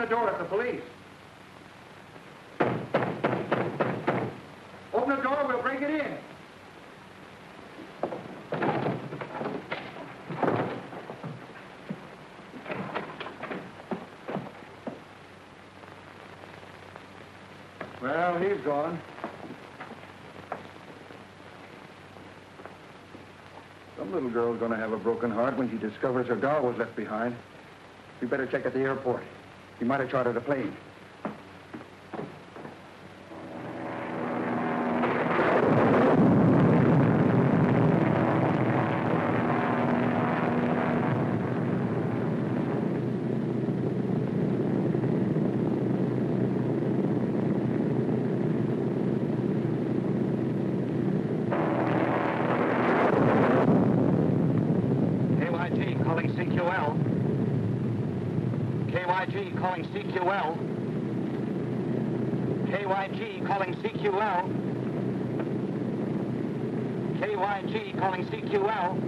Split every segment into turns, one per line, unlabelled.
the door, it's the police. Open the door, we'll break it in. Well, he's gone. Some little girl's gonna have a broken heart when she discovers her doll was left behind. We better check at the airport. He might have chartered a plane.
KYG calling CQL. KYG calling CQL. KYG calling CQL.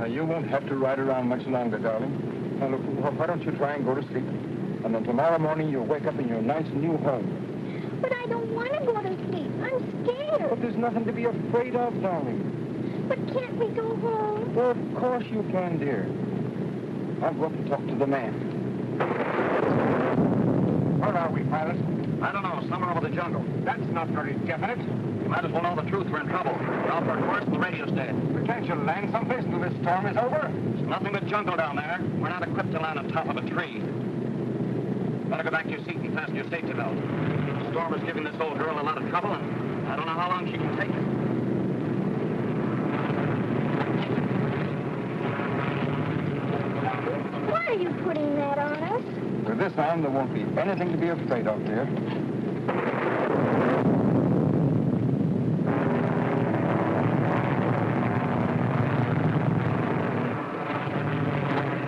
You won't have to ride around much longer, darling. Now, look, why don't you try and go to sleep? And then tomorrow morning you'll wake up in your nice new home.
But I don't want to go to sleep. I'm scared.
But there's nothing to be afraid of, darling.
But can't we go home?
Well, of course you can, dear. I'll go up and talk to the man. Where are we, pilot?
I don't know, somewhere over the jungle.
That's not very definite.
You might as well know the truth. We're in trouble. We're off our course and the radio's dead.
But can't you land someplace until this storm is over?
There's nothing but jungle down there. We're not equipped to land on top of a tree. Better go back to your seat and fasten your safety belt. The storm is giving this old girl a lot of trouble, and I don't know how long she can take it.
Why are you putting that on us?
With this arm, there won't be anything to be afraid of, dear.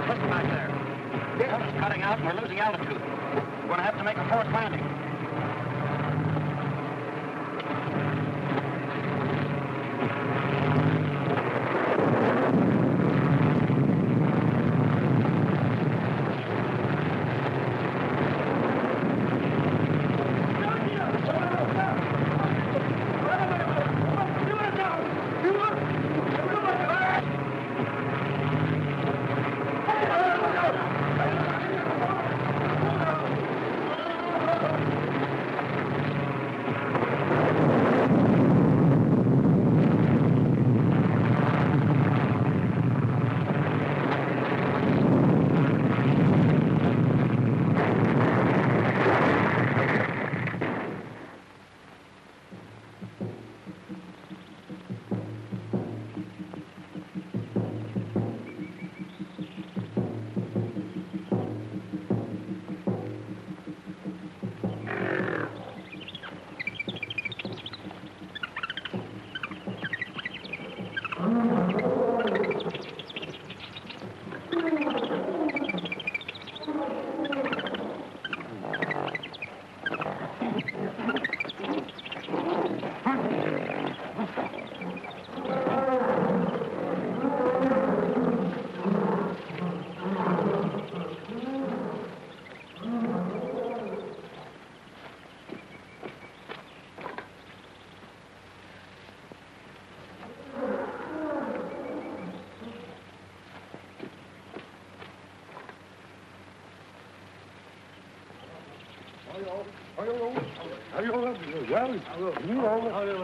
Listen back there. The air is cutting out and we're losing altitude. We're going to have to make a forced landing.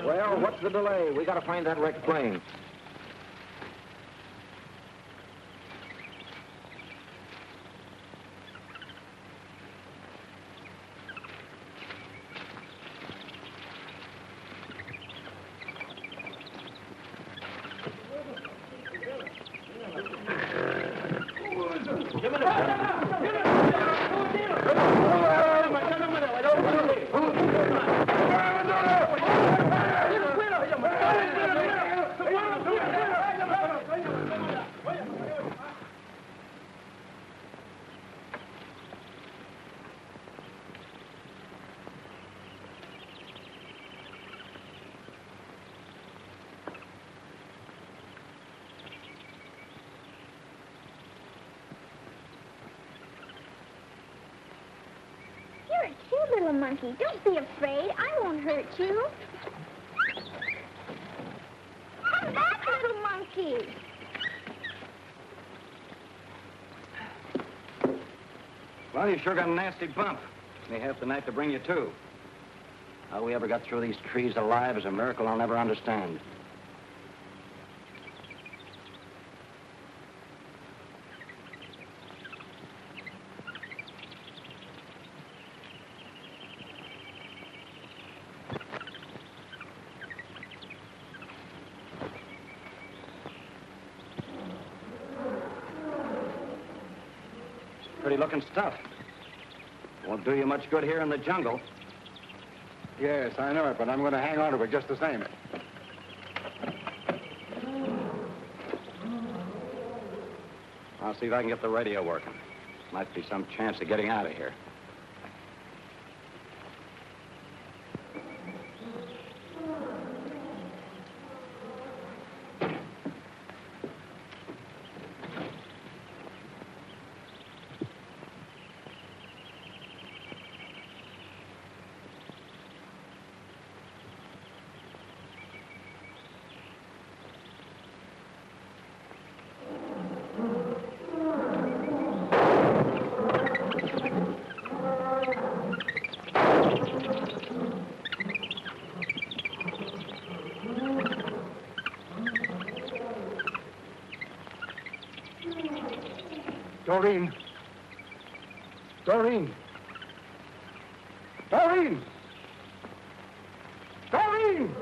Well, what's the delay? We gotta find that wrecked plane.
little monkey. Don't be afraid. I won't hurt you. Come back, little monkey.
Well, you sure got a nasty bump. May have the night to bring you to. How we ever got through these trees alive is a miracle I'll never understand. Pretty-looking stuff. Won't do you much good here in the jungle.
Yes, I know it, but I'm going to hang on to it just the same.
I'll see if I can get the radio working. Might be some chance of getting out of here.
Doreen! Doreen! Doreen! Doreen!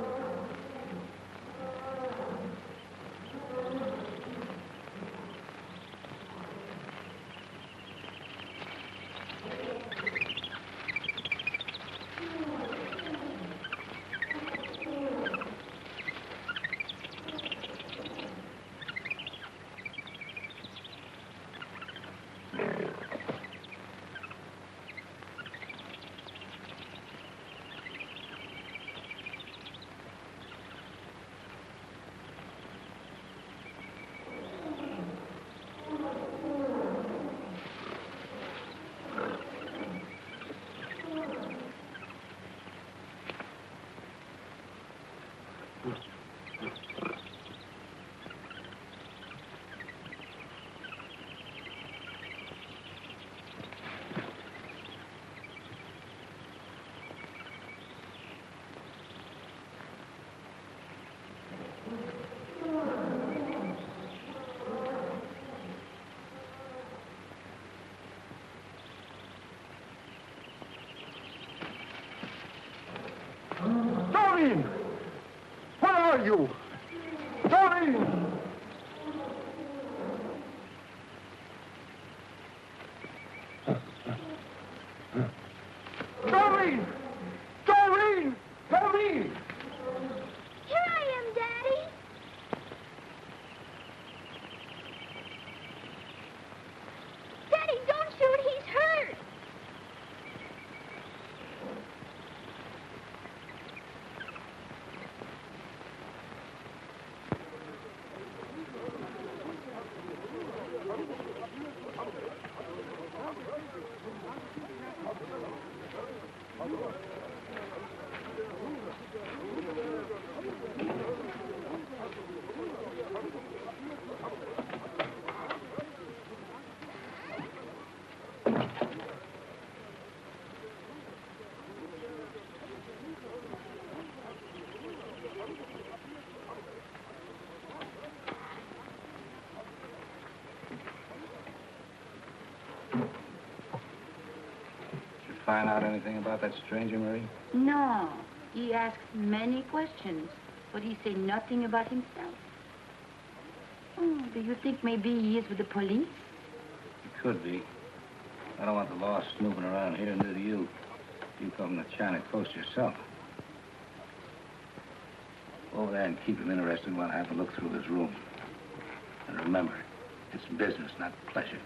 Doreen! Where are you? Doreen! Doreen! Doreen! Doreen!
Here I am, Daddy. Daddy, don't shoot. He's hurt.
Find out anything about that stranger, Marie?
No. He asked many questions, but he said nothing about himself. Oh, do you think maybe he is with the police?
It could be. I don't want the law snooping around here, neither do you. You come from the China coast yourself. Over there and keep him interested while I have a look through his room. And remember, it's business, not pleasure.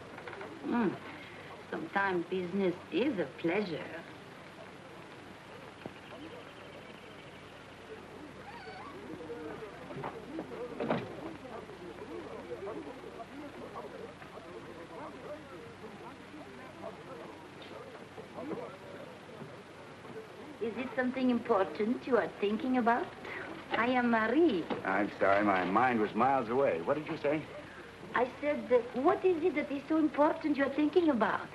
Sometimes business is a pleasure. Is it something important you are thinking about? I am Marie.
I'm sorry, my mind was miles away. What did you say?
I said, what is it that is so important you're thinking about?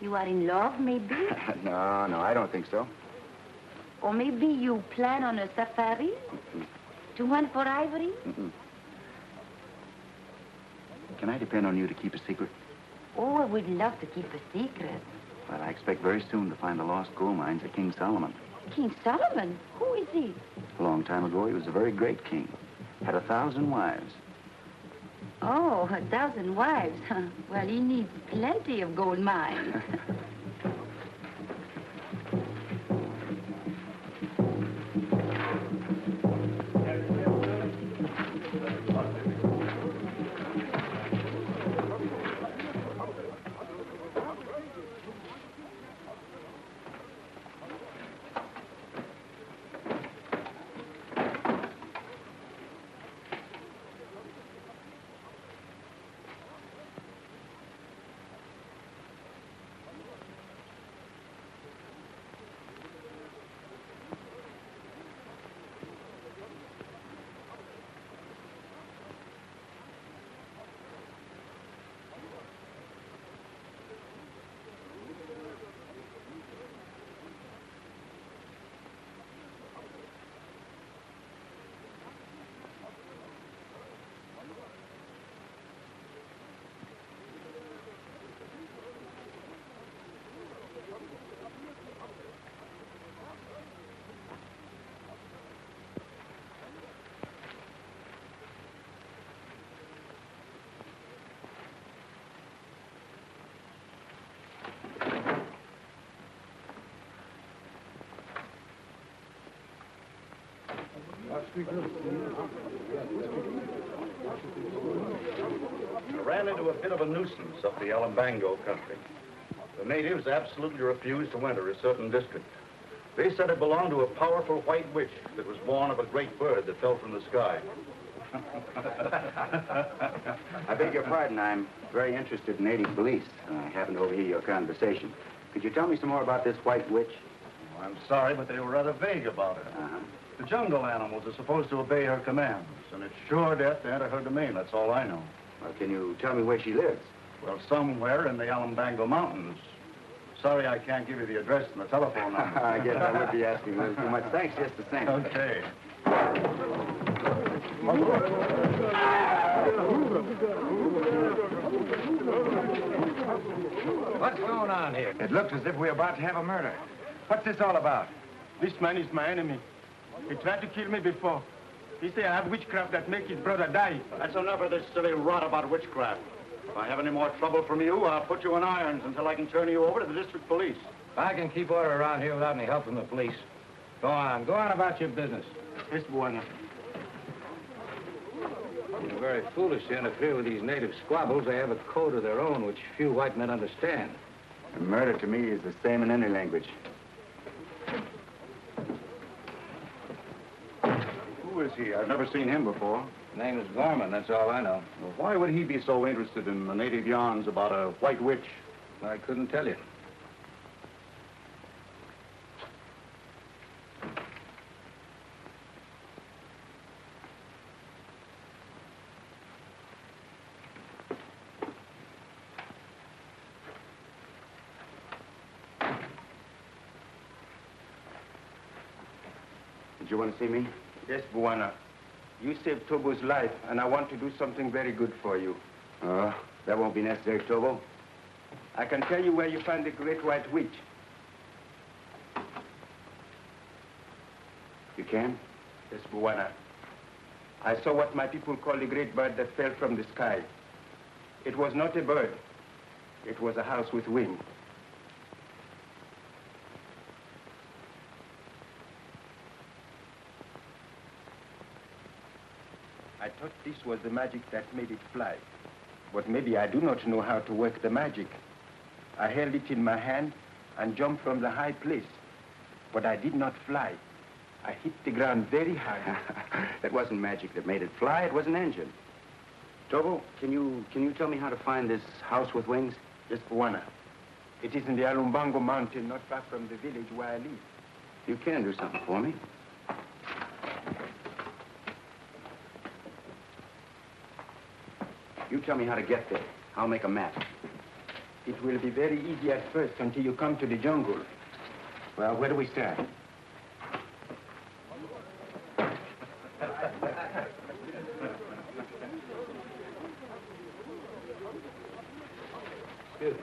You are in love, maybe?
No, I don't think so.
Or maybe you plan on a safari? To hunt for ivory?
Can I depend on you to keep a secret?
Oh, I would love to keep a secret.
Well, I expect very soon to find the lost gold mines of King Solomon.
King Solomon? Who is he?
A long time ago, he was a very great king. Had 1,000 wives.
Oh, 1,000 wives. Well, he needs plenty of gold mines.
I ran into a bit of a nuisance up the Alambango country. The natives absolutely refused to enter a certain district. They said it belonged to a powerful white witch that was born of a great bird that fell from the sky.
I beg your pardon. I'm very interested in native beliefs. I happened to overhear your conversation. Could you tell me some more about this white witch?
Oh, I'm sorry, but they were rather vague about it. The jungle animals are supposed to obey her commands, and it's sure death to enter her domain. That's all I know.
Well, can you tell me where she lives?
Well, somewhere in the Alambango Mountains. Sorry I can't give you the address and the telephone number.
I guess I would be asking a little too much. Thanks just the same.
Okay.
What's going on here?
It looks as if we're about to have a murder. What's this all about?
This man is my enemy. He tried to kill me before. He said I have witchcraft that makes his brother die.
That's enough of this silly rot about witchcraft. If I have any more trouble from you, I'll put you in irons until I can turn you over to the district police.
I can keep order around here without any help from the police. Go on about your business.
Yes, Buana.
You're very foolish to interfere with these native squabbles. They have a code of their own, which few white men understand.
And murder to me is the same in any language.
Who is he? I've never seen him before.
His name is Gorman, that's all I know.
Well, why would he be so interested in the native yarns about a white witch?
I couldn't tell you.
Did you want to see me?
Yes, Buana. You saved Tobo's life, and I want to do something very good for you.
That won't be necessary, Tobo.
I can tell you where you find the great white witch.
You can?
Yes, Buana. I saw what my people call the great bird that fell from the sky. It was not a bird. It was a house with wings. I thought this was the magic that made it fly. But maybe I do not know how to work the magic. I held it in my hand and jumped from the high place. But I did not fly. I hit the ground very hard.
That wasn't magic that made it fly. It was an engine. Tobo, can you tell me how to find this house with wings?
Yes, Buana. It is in the Alumbango mountain, not far from the village where I live.
You can do something for me. You tell me how to get there. I'll make a map.
It will be very easy at first until you come to the jungle.
Well, where do we start? Excuse me.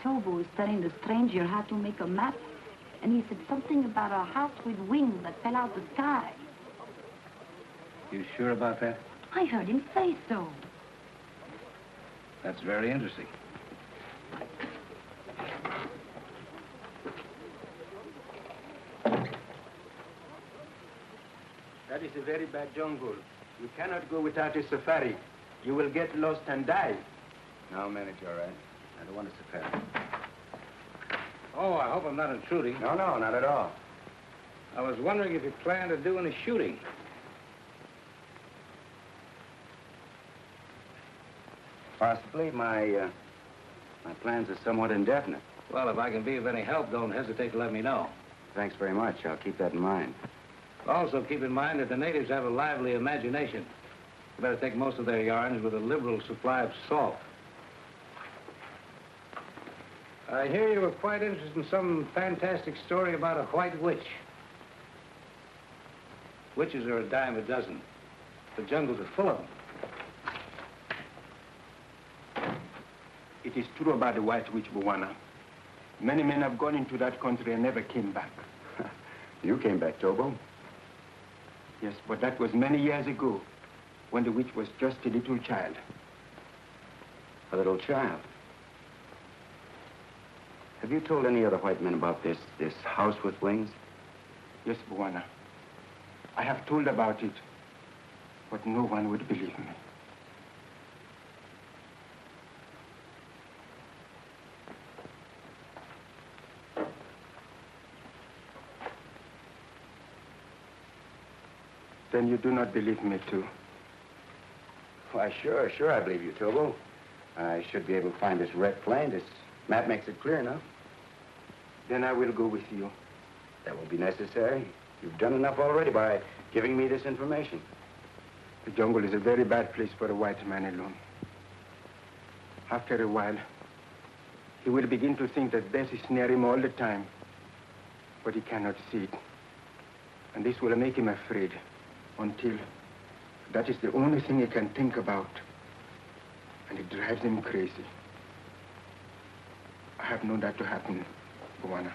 Tobo is telling the stranger how to make a map, and he said something about a house with wings that fell out the sky.
You sure about that?
I heard him say so.
That's very interesting.
That is a very bad jungle. You cannot go without a safari. You will get lost and die.
No, I'll manage all right. I don't want a safari. Oh, I hope I'm not intruding.
No, not at all.
I was wondering if you planned to do any shooting.
Possibly. My plans are somewhat indefinite.
Well, if I can be of any help, don't hesitate to let me know.
Thanks very much. I'll keep that in mind.
Also, keep in mind that the natives have a lively imagination. You better take most of their yarns with a liberal supply of salt. I hear you were quite interested in some fantastic story about a white witch. Witches are a dime a dozen. The jungles are full of them.
It is true about the White Witch, Bwana. Many men have gone into that country and never came back.
You came back, Tobo.
Yes, but that was many years ago, when the witch was just a little child.
A little child. Have you told any other white men about this house with wings?
Yes, Bwana. I have told about it, but no one would believe me. Then you do not believe me, too.
Why, sure, I believe you, Tobo. I should be able to find this red plane. This map makes it clear enough.
Then I will go with you.
That will be necessary. You've done enough already by giving me this information.
The jungle is a very bad place for a white man alone. After a while, he will begin to think that death is near him all the time, but he cannot see it. And this will make him afraid until that is the only thing he can think about. And it drives him crazy. I have known that to happen, Bwana.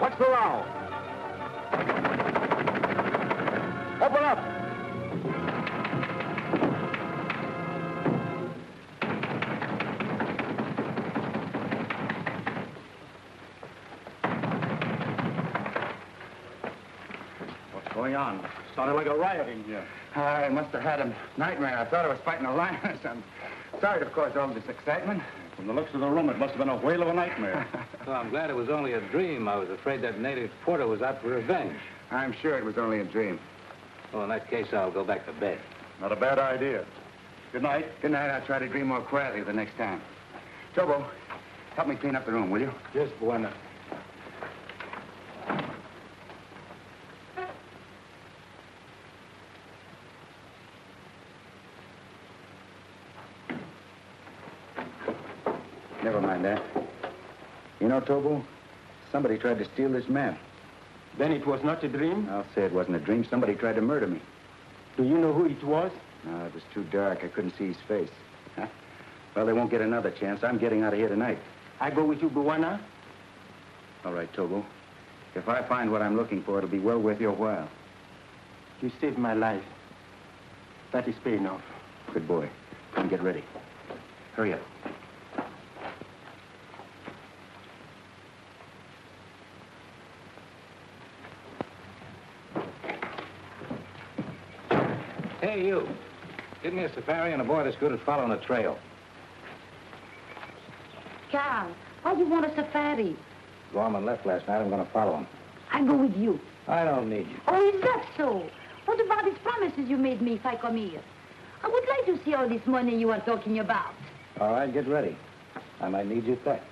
What's the row? Open up. What's going on? Sounded like a riot in here.
I must have had a nightmare. I thought I was fighting a lion or something. Sorry to cause all this excitement.
From the looks of the room, it must have been a whale of a nightmare.
Well, I'm glad it was only a dream. I was afraid that native porter was out for revenge.
I'm sure it was only a dream.
Well, in that case, I'll go back to bed.
Not a bad idea. Good night.
Good night. I'll try to dream more quietly the next time. Tobo, help me clean up the room, will you?
Yes, Buena.
Never mind that. You know, Tobo, somebody tried to steal this map.
Then it was not a dream?
I'll say it wasn't a dream. Somebody tried to murder me.
Do you know who it was?
No, it was too dark. I couldn't see his face. Huh? Well, they won't get another chance. I'm getting out of here tonight.
I go with you, Buwana?
All right, Tobo. If I find what I'm looking for, it'll be well worth your while.
You saved my life. That is pay enough.
Good boy. Come get ready. Hurry up.
Hey, you. Get me a safari and a boy that's good at following a trail.
Carl, why do you want a safari?
Gorman left last night. I'm going to follow him.
I go with you.
I don't need you.
Oh, is that so? What about these promises you made me if I come here? I would like to see all this money you are talking about.
All right, get ready. I might need you at that.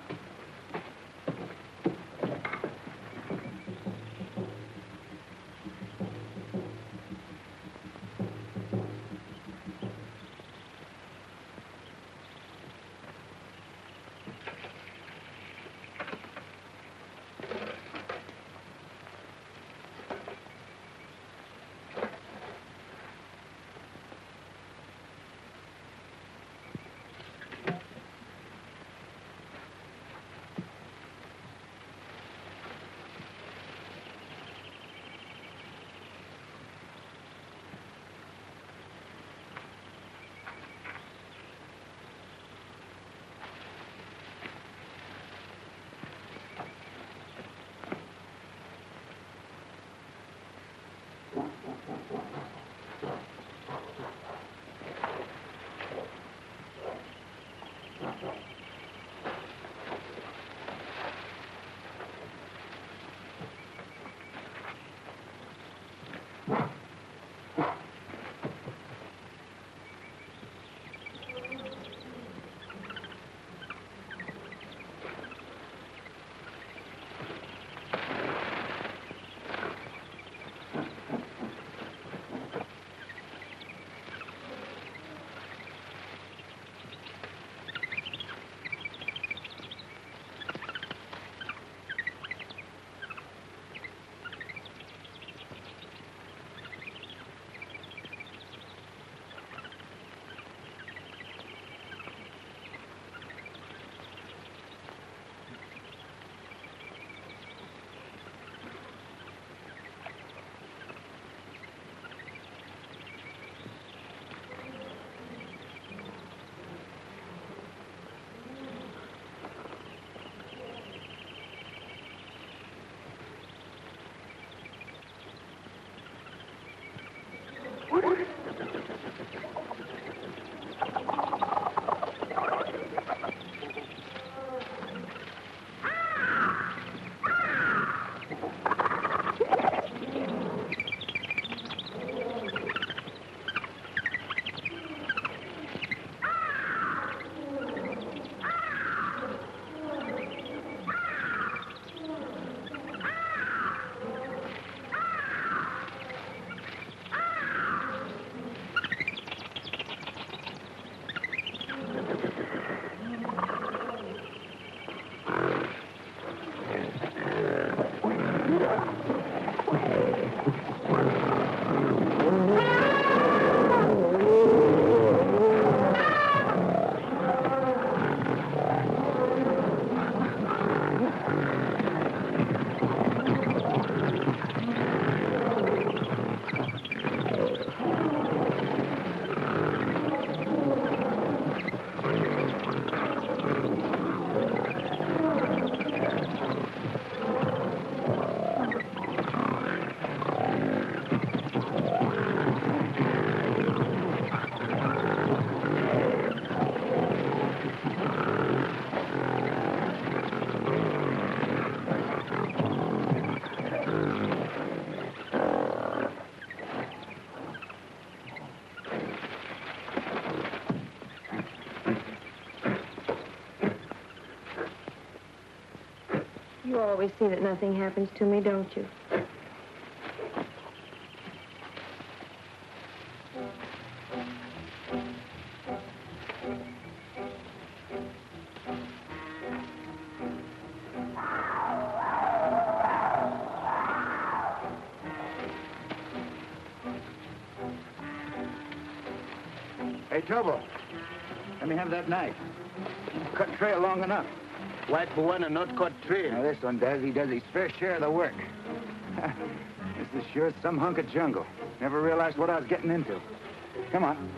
You always see that nothing happens to me, don't you?
Hey, Tobo, let me have that knife. Cut trail long enough.
White Buwana not cut trail.
Now, this one does. He does his fair share of the work. This is sure some hunk of jungle. Never realized what I was getting into. Come on.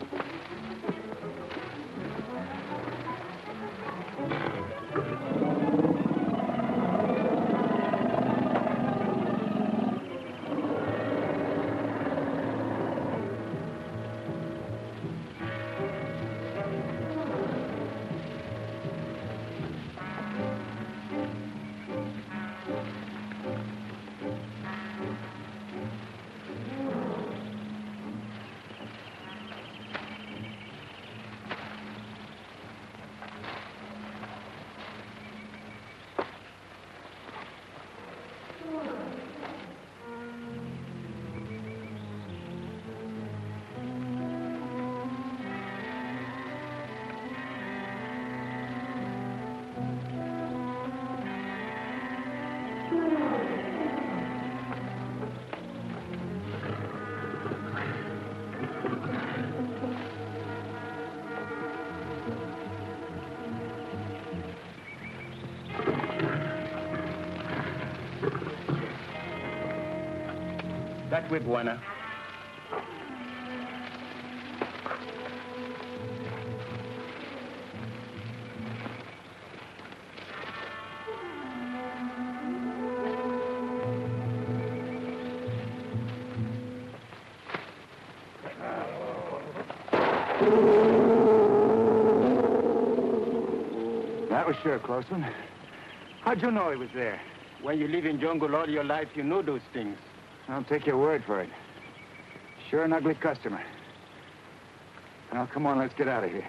That way, Buwana.
That was sure a close one. How'd you know he was there?
When you live in jungle all your life, you know those things.
I'll take your word for it. Sure an ugly customer. Now, come on, let's get out of here.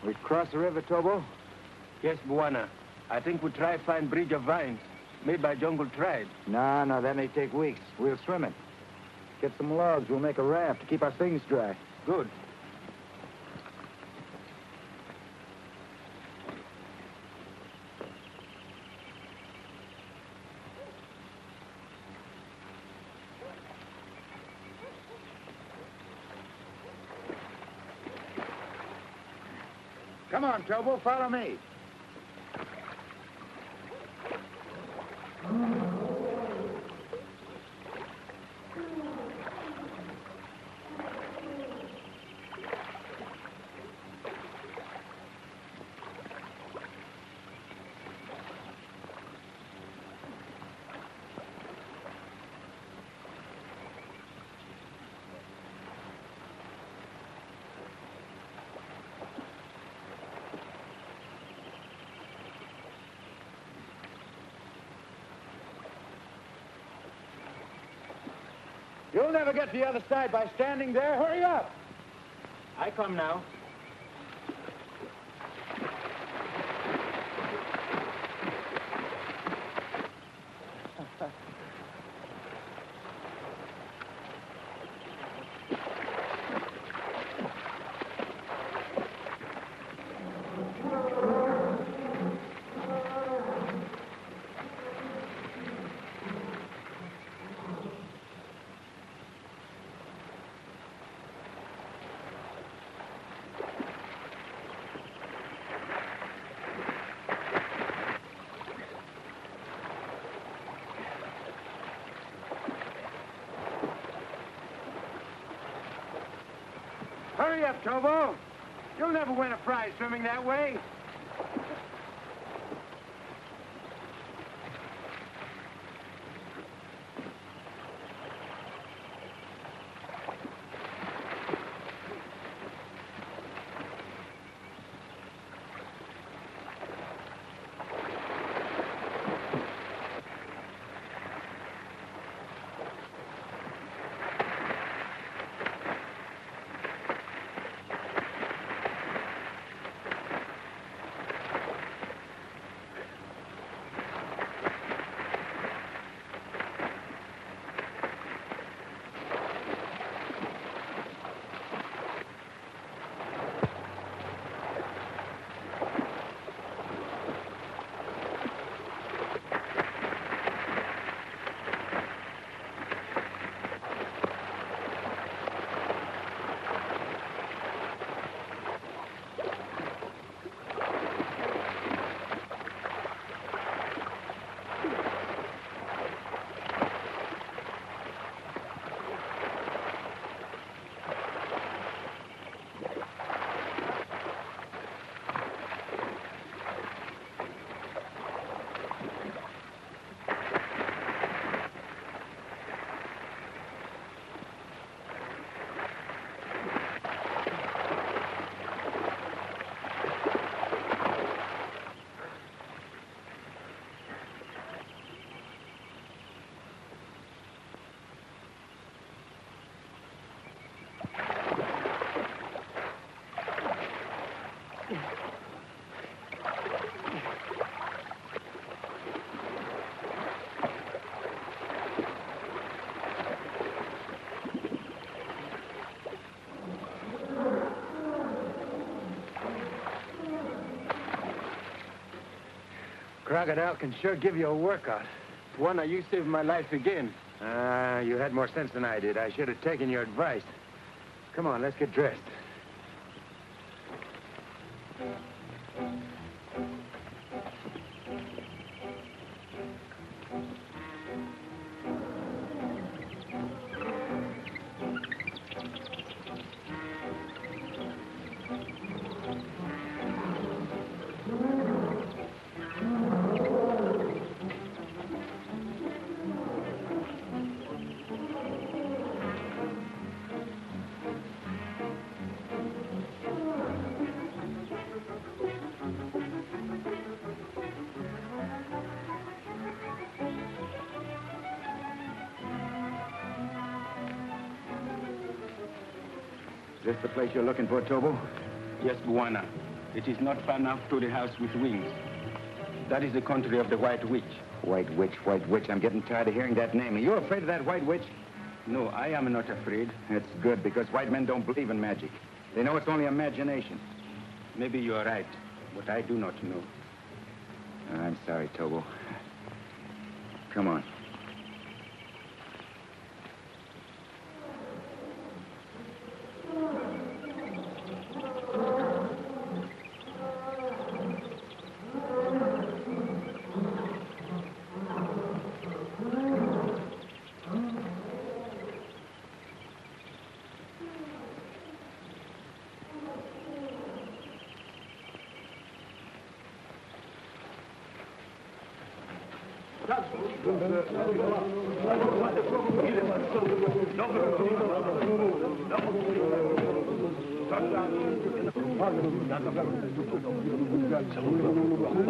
We cross the river, Tobo?
Yes, Buwana. I think we'll try find bridge of vines made by jungle tribe.
No, that may take weeks. We'll swim it. Get some logs. We'll make a raft to keep our things dry.
Good.
Come on, Tobo, follow me. You'll never get to the other side by standing there. Hurry up.
I come now.
Hurry up, Tobo. You'll never win a prize swimming that way. Crocodile can sure give you a workout.
Juana, you saved my life again.
You had more sense than I did. I should have taken your advice. Come on, let's get dressed. Is this the place you're looking for, Tobo?
Yes, Buana. It is not far enough to the house with wings. That is the country of the White Witch.
White Witch, White Witch. I'm getting tired of hearing that name. Are you afraid of that White Witch?
No, I am not afraid.
That's good, because white men don't believe in magic. They know it's only imagination.
Maybe you're right, but I do not know.
I'm sorry, Tobo. Come on.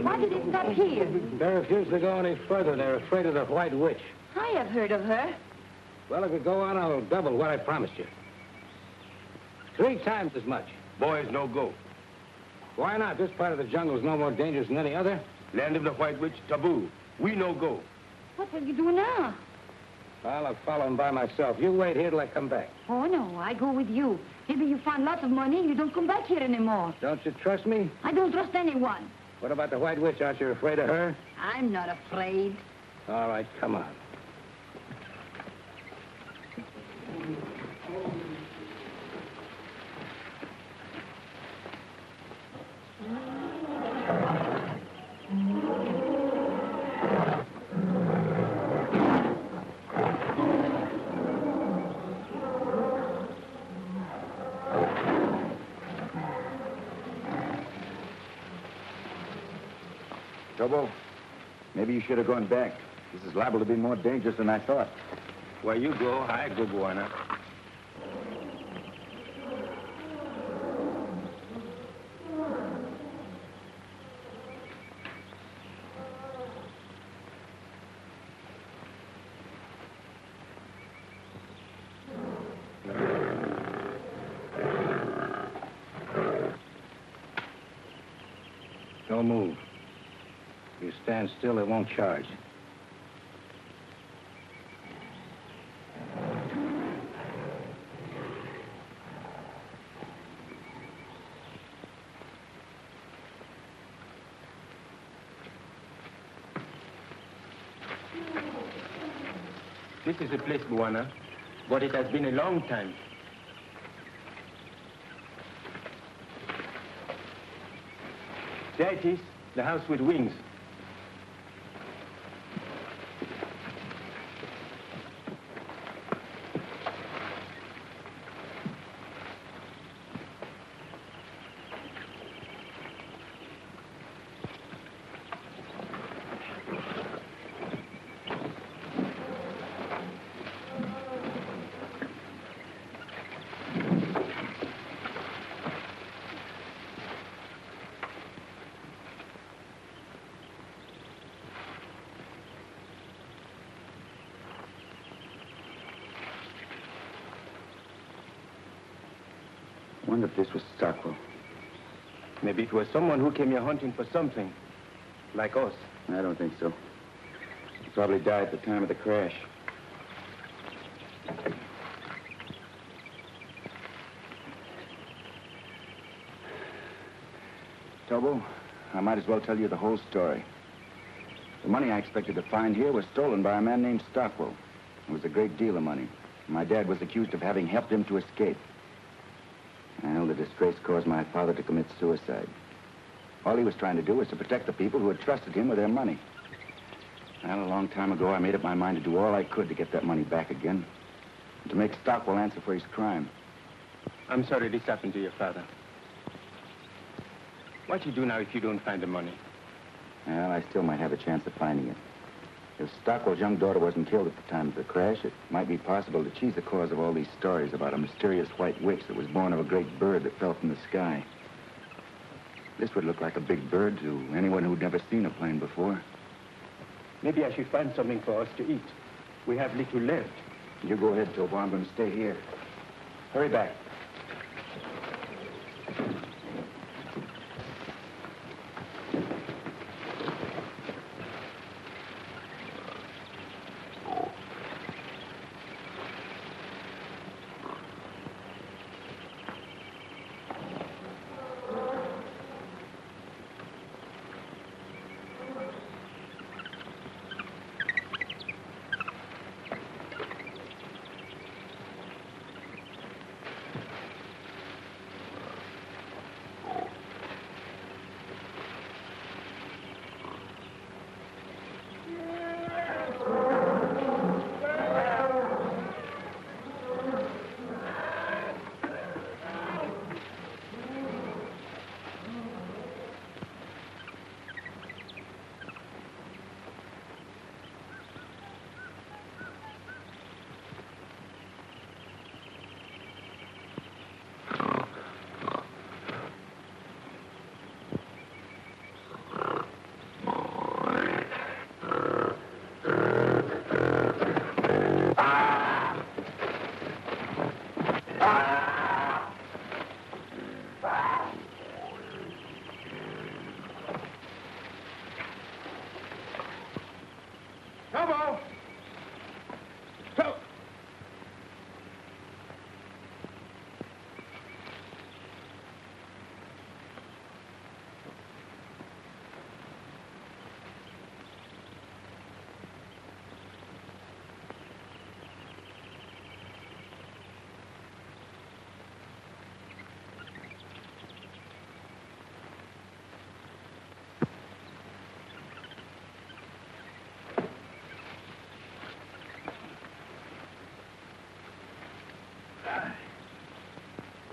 Why did they stop here?
They refuse to go any further. They're afraid of the White Witch.
I have heard of her.
Well, if you go on, I'll double what I promised you. 3 times as much.
Boys, no go.
Why not? This part of the jungle is no more dangerous than any other.
Land of the White Witch, taboo. We no go.
What will you do now?
Well, I'll follow him by myself. You wait here till I come back.
Oh, no, I go with you. Maybe you find lots of money and you don't come back here anymore.
Don't you trust me?
I don't trust anyone.
What about the White Witch? Aren't you afraid of her?
I'm not afraid.
All right, come on.
Tobo, maybe you should have gone back. This is liable to be more dangerous than I thought.
Where you go, I go, Buana.
Don't move. If you stand still, it won't charge.
This is the place, Buana, but it has been a long time. There it is, the house with wings.
I wonder if this was Stockwell.
Maybe it was someone who came here hunting for something, like us.
I don't think so. He probably died at the time of the crash. Tobo, I might as well tell you the whole story. The money I expected to find here was stolen by a man named Stockwell. It was a great deal of money. My dad was accused of having helped him to escape. Well, the disgrace caused my father to commit suicide. All he was trying to do was to protect the people who had trusted him with their money. Well, a long time ago, I made up my mind to do all I could to get that money back again. And to make Stockwell answer for his crime.
I'm sorry this happened to your father. What you do now if you don't find the money?
Well, I still might have a chance of finding it. If Stockwell's young daughter wasn't killed at the time of the crash, it might be possible that she's the cause of all these stories about a mysterious white witch that was born of a great bird that fell from the sky. This would look like a big bird to anyone who'd never seen a plane before.
Maybe I should find something for us to eat. We have little left.
You go ahead, Tobo. I'm going to stay here.
Hurry back.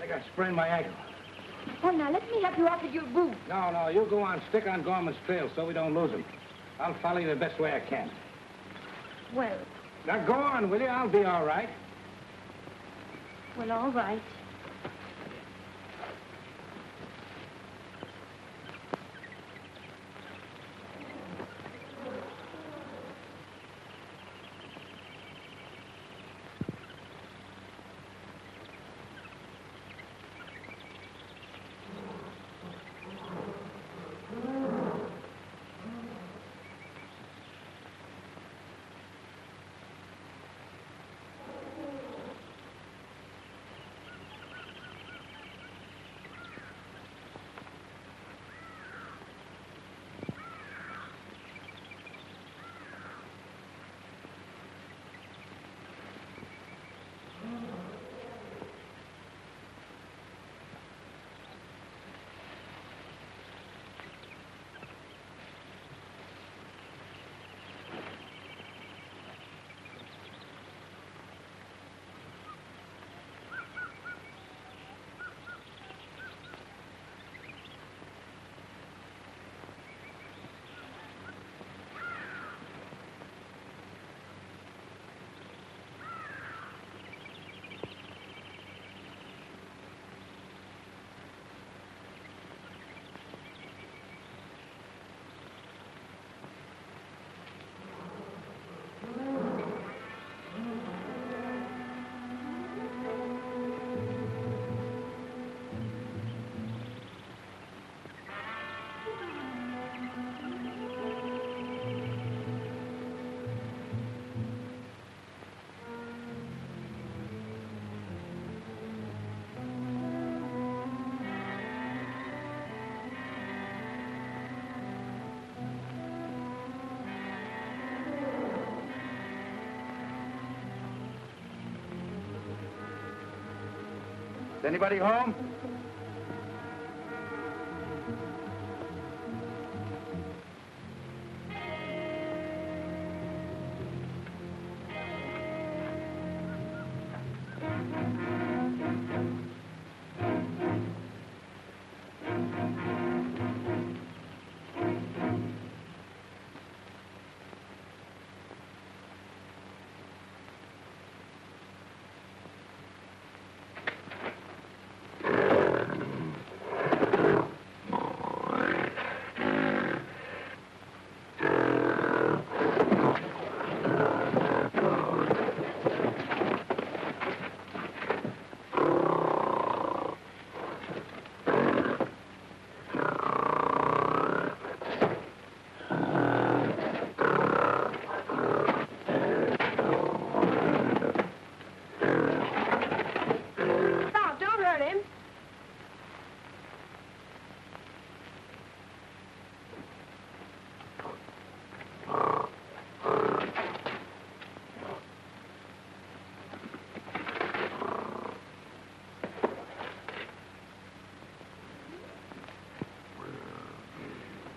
I think I sprained my ankle.
Oh, now, let me help you off with your boots.
No, you go on. Stick on Gorman's trail so we don't lose him. I'll follow you the best way I can.
Well,
Now, go on, will you? I'll be all right.
well, all right.
Is anybody home?
Stop, don't hurt him.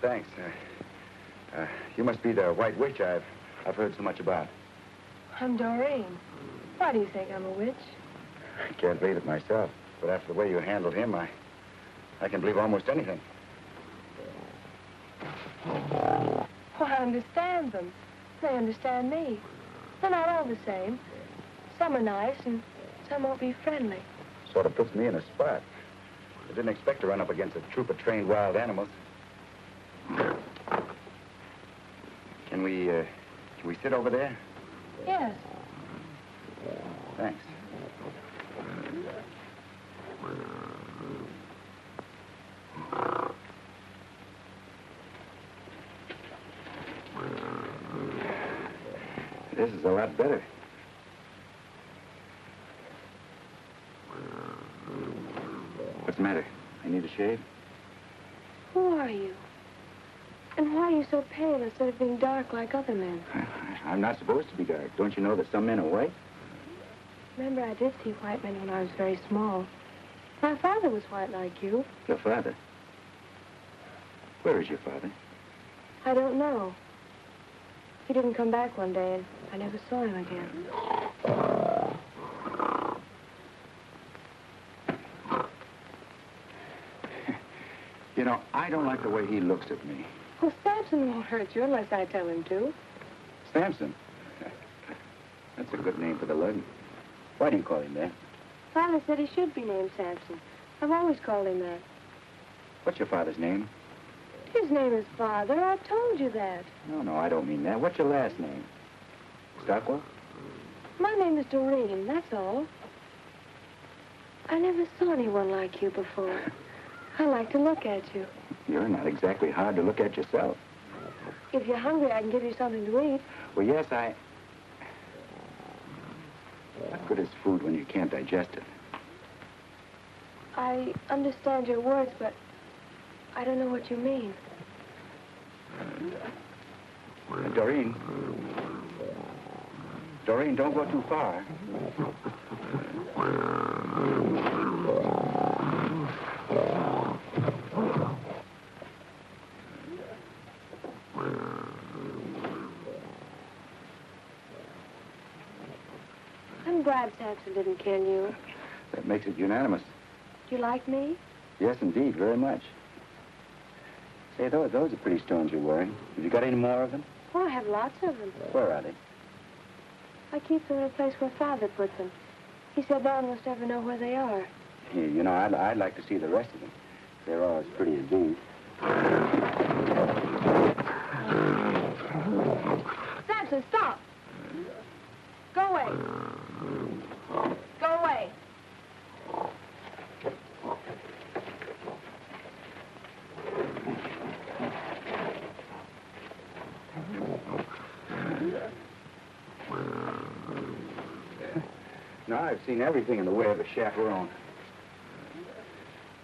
Thanks. You must be the White Witch I've heard so much about.
I'm Doreen. Why do you think I'm a witch?
I can't believe it myself, but after the way you handled him, I can believe almost anything.
Well, I understand them. They understand me. They're not all the same. Some are nice and some won't be friendly.
Sort of puts me in a spot. I didn't expect to run up against a troop of trained wild animals. Can we sit over there?
Yes.
Thanks. This is a lot better. What's the matter? I need a shave?
Who are you? And why are you so pale instead of being dark like other men?
I'm not supposed to be dark. Don't you know that some men are white?
Remember, I did see white men when I was very small. My father was white like you.
Your father? Where is your father?
I don't know. He didn't come back one day, and I never saw him again.
You know, I don't like the way he looks at me.
Well, Samson won't hurt you unless I tell him to.
Samson? That's a good name for the lug. Why do you call him that?
Father said he should be named Samson. I've always called him that.
What's your father's name?
His name is Father. I told you that.
No, I don't mean that. What's your last name? Stockwell?
My name is Doreen, that's all. I never saw anyone like you before. I like to look at you.
You're not exactly hard to look at yourself.
If you're hungry, I can give you something to eat.
Well, yes, What good is food when you can't digest it?
I understand your words, but I don't know what you mean.
Doreen. Doreen, don't go too far.
I'm glad Samson didn't kill you.
That makes it unanimous.
You like me?
Yes, indeed, very much. Say, those are pretty stones you're wearing. Have you got any more of them?
Oh, I have lots of them.
Where are they?
I keep them in a place where Father put them. He said no one must ever know where they are.
Yeah, you know, I'd like to see the rest of them. They're all as pretty as these.
Samson, stop! Go away. Go away.
Now, I've seen everything in the way of a chaperone.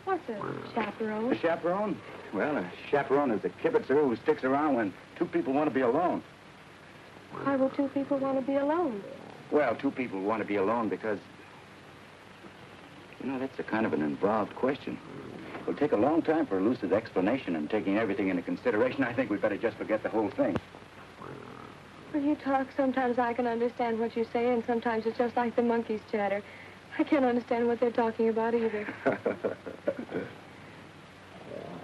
What's a chaperone?
A chaperone? Well, a chaperone is a kibitzer who sticks around when two people want to be alone.
Why would two people want to be alone?
Well, two people want to be alone because... You know, that's a kind of an involved question. It'll take a long time for a lucid explanation, and taking everything into consideration, I think we'd better just forget the whole thing.
When you talk, sometimes I can understand what you say, and sometimes it's just like the monkeys chatter. I can't understand what they're talking about either.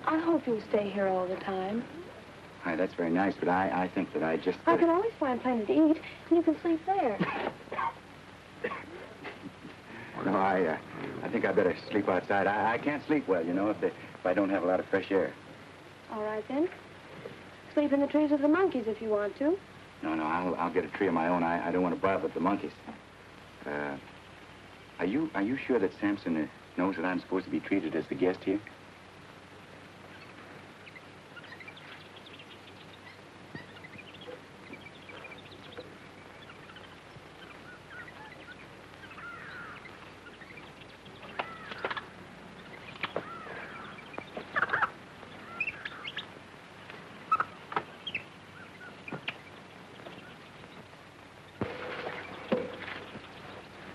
I hope you'll stay here all the time.
Hi, that's very nice, but I think that I just...
I can always find plenty to eat, and you can sleep there.
No, I think I better sleep outside. I can't sleep well, you know, if I don't have a lot of fresh air.
All right, then. Sleep in the trees with the monkeys if you want to.
No, I'll get a tree of my own. I don't want to bother with the monkeys. Are you sure that Samson knows that I'm supposed to be treated as the guest here?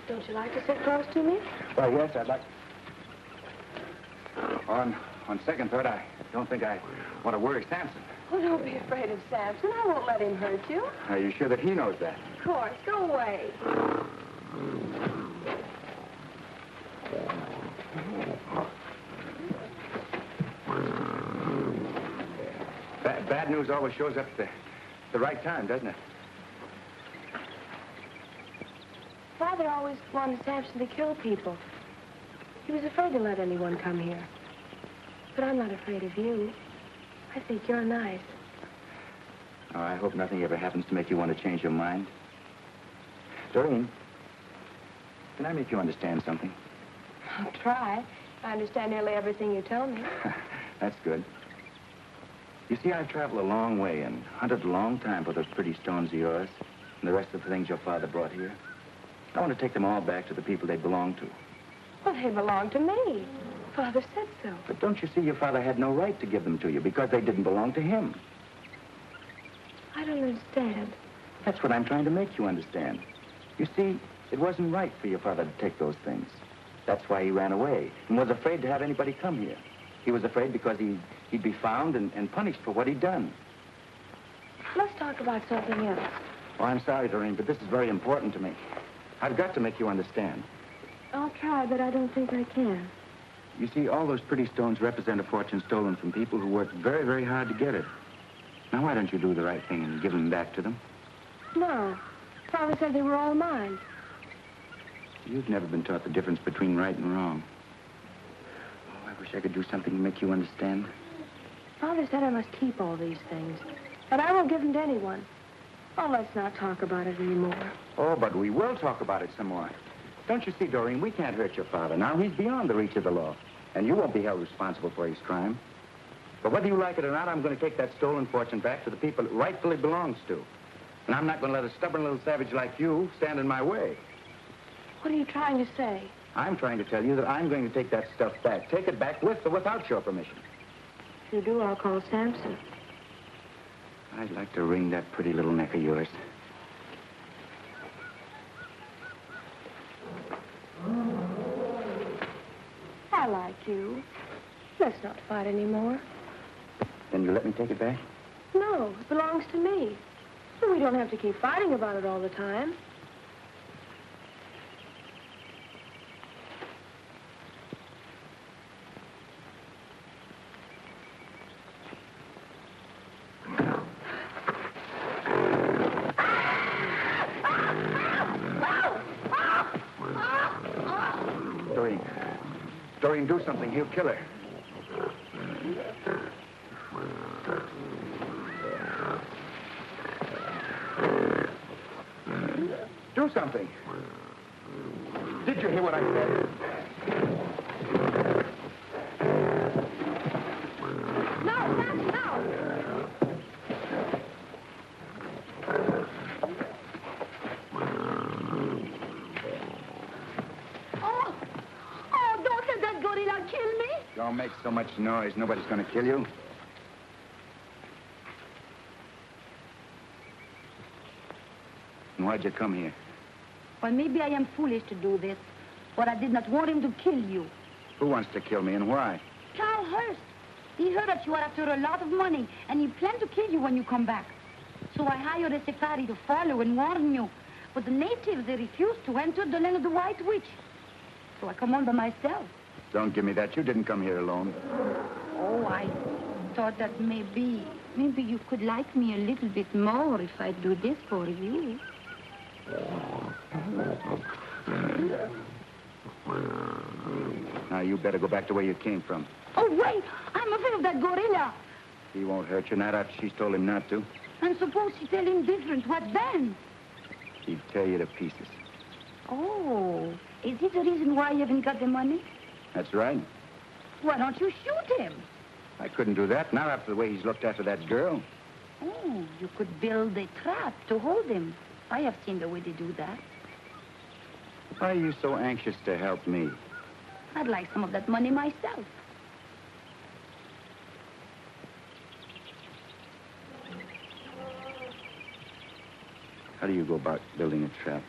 Don't you like to sit close to me?
Well, yes, I'd like... On second thought, I don't think I want to worry Samson.
Oh, don't be afraid of Samson. I won't let him hurt you.
Are you sure that he knows that?
Of course. Go away.
Bad news always shows up at the right time, doesn't it?
Father always wanted Samson to kill people. He was afraid to let anyone come here. But I'm not afraid of you. I think you're nice.
Oh, I hope nothing ever happens to make you want to change your mind. Doreen, can I make you understand something?
I'll try. I understand nearly everything you tell me.
That's good. You see, I've traveled a long way and hunted a long time for those pretty stones of yours and the rest of the things your father brought here. I want to take them all back to the people they belong to.
Well, they belong to me. Father said so.
But don't you see, your father had no right to give them to you because they didn't belong to him.
I don't understand.
That's what I'm trying to make you understand. You see, it wasn't right for your father to take those things. That's why he ran away and was afraid to have anybody come here. He was afraid because he'd be found and punished for what he'd done.
Let's talk about something else.
Oh, I'm sorry, Doreen, but this is very important to me. I've got to make you understand.
I'll try, but I don't think I can.
You see, all those pretty stones represent a fortune stolen from people who worked very, very hard to get it. Now, why don't you do the right thing and give them back to them?
No. Father said they were all mine.
You've never been taught the difference between right and wrong. Oh, I wish I could do something to make you understand.
Father said I must keep all these things. But I won't give them to anyone. Oh, let's not talk about it anymore.
Oh, but we will talk about it some more. Don't you see, Doreen, we can't hurt your father now. He's beyond the reach of the law. And you won't be held responsible for his crime. But whether you like it or not, I'm going to take that stolen fortune back to the people it rightfully belongs to. And I'm not going to let a stubborn little savage like you stand in my way.
What are you trying to say?
I'm trying to tell you that I'm going to take that stuff back. Take it back with or without your permission.
If you do, I'll call Samson.
I'd like to wring that pretty little neck of yours.
I like you. Let's not fight anymore.
Then you let me take it back?
No, it belongs to me. So we don't have to keep fighting about it all the time.
Doreen, do something. He'll kill her. Do something. Did you hear what I said? Don't make so much noise. Nobody's going to kill you. And why'd you come here?
Well, maybe I am foolish to do this, but I did not want him to kill you.
Who wants to kill me and why?
Charles Hurst. He heard that you are after a lot of money, and he planned to kill you when you come back. So I hired a safari to follow and warn you. But the natives, they refused to enter the land of the White Witch. So I come on by myself.
Don't give me that. You didn't come here alone.
Oh, I thought that maybe you could like me a little bit more if I do this for you.
Now, you better go back to where you came from.
Oh, wait! I'm afraid of that gorilla.
He won't hurt you, not after she's told him not to.
And suppose she tell him different, what then?
He'd tear you to pieces.
Oh, is it the reason why you haven't got the money?
That's right.
Why don't you shoot him?
I couldn't do that, not after the way he's looked after that girl.
Oh, you could build a trap to hold him. I have seen the way they do that.
Why are you so anxious to help me?
I'd like some of that money myself.
How do you go about building a trap?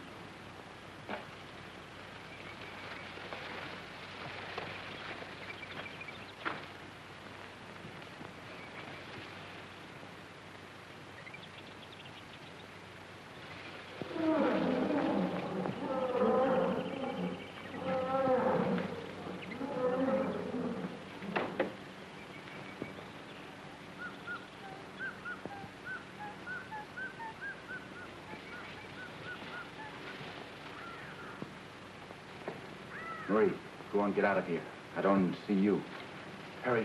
Hurry, go on, get out of here. I don't see you. Hurry.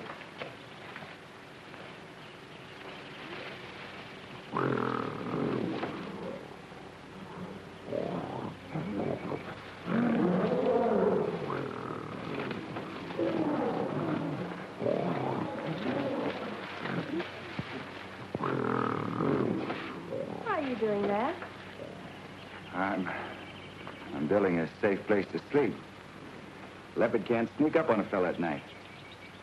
Why are you doing that?
I'm building a safe place to sleep. Leopard can't sneak up on a fella at night.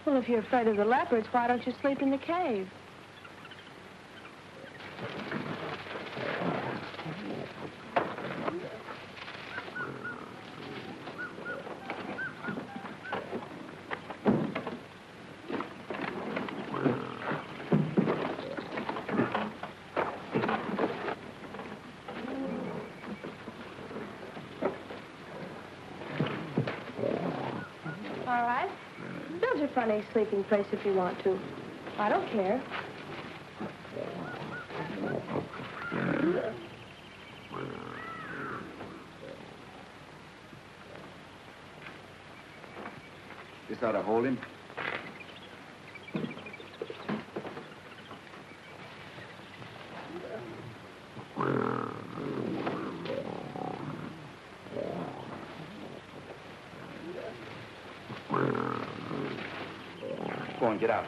Well, if you're afraid of the leopards, why don't you sleep in the cave? All right. build your funny sleeping place if you want to. I don't care.
This ought to hold him. Go on, get out.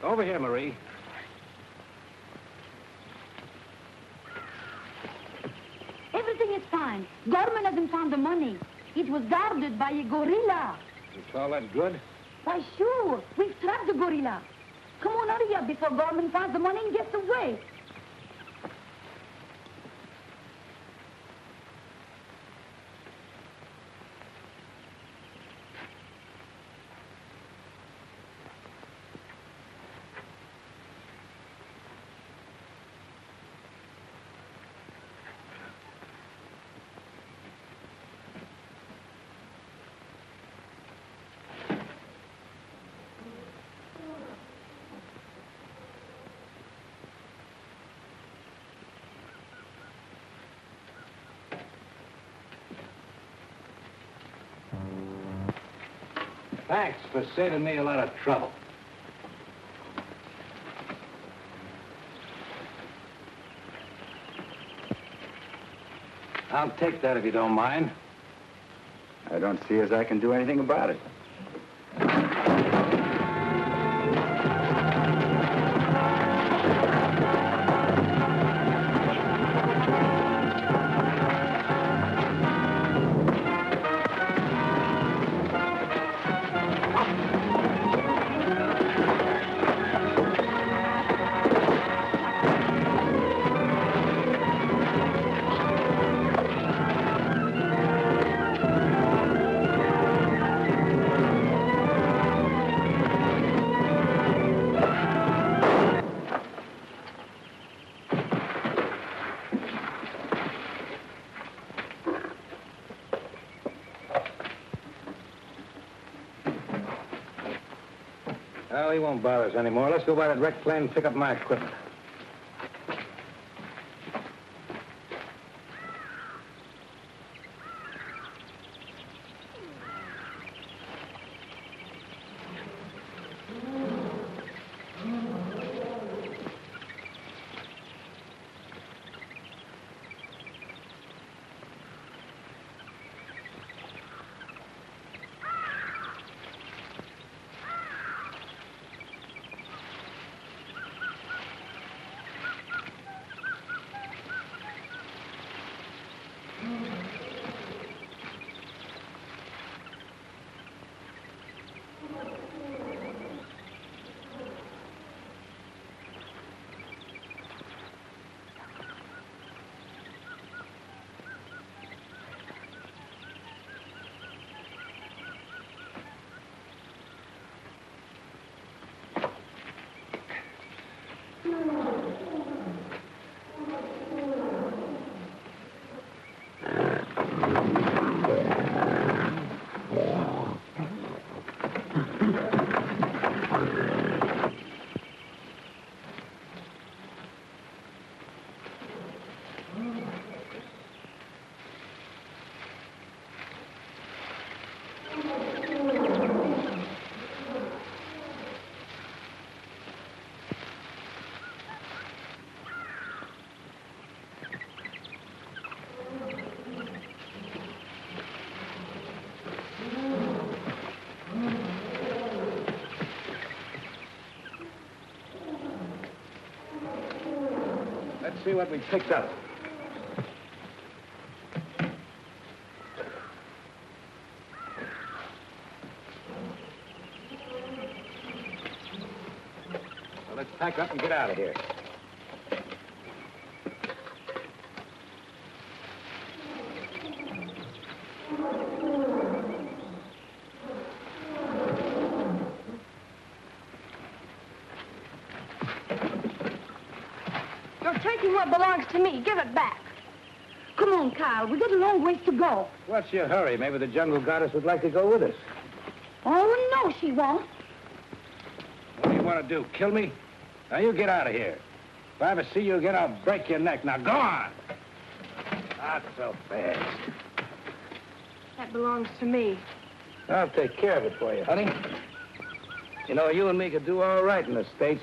Over here, Marie.
Everything is fine. Gorman hasn't found the money. It was guarded by a gorilla.
You call that good?
Why, sure. We've trapped the gorilla. Come on, hurry up before Gorman finds the money and gets away.
Thanks for saving me a lot of trouble. I'll take that if you don't mind.
I don't see as I can do anything about it.
Well, he won't bother us anymore. Let's go by that wrecked plane and pick up my equipment. Let's see what we picked up. Well, let's pack up and get out of here.
You're taking what belongs to me. Give it back. Come on, Carl. We got a long ways to go.
What's your hurry? Maybe the jungle goddess would like to go with us.
Oh, no, she won't.
What do you want to do, kill me? Now, you get out of here. If I ever see you again, I'll break your neck. Now, go on! Not so fast.
That belongs to me.
I'll take care of it for you, honey. You know, you and me could do all right in the States.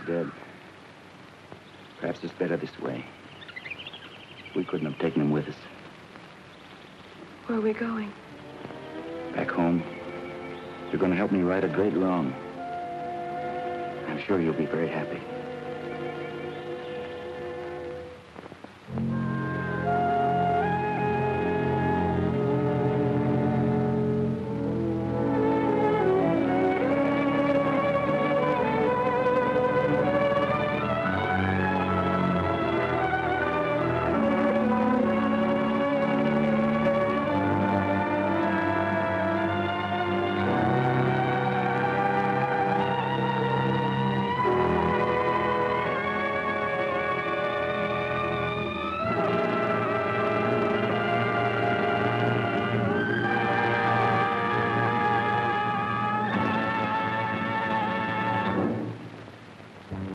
Dead. Perhaps it's better this way. We couldn't have taken him with us.
Where are we going?
Back home. You're going to help me right a great wrong. I'm sure you'll be very happy.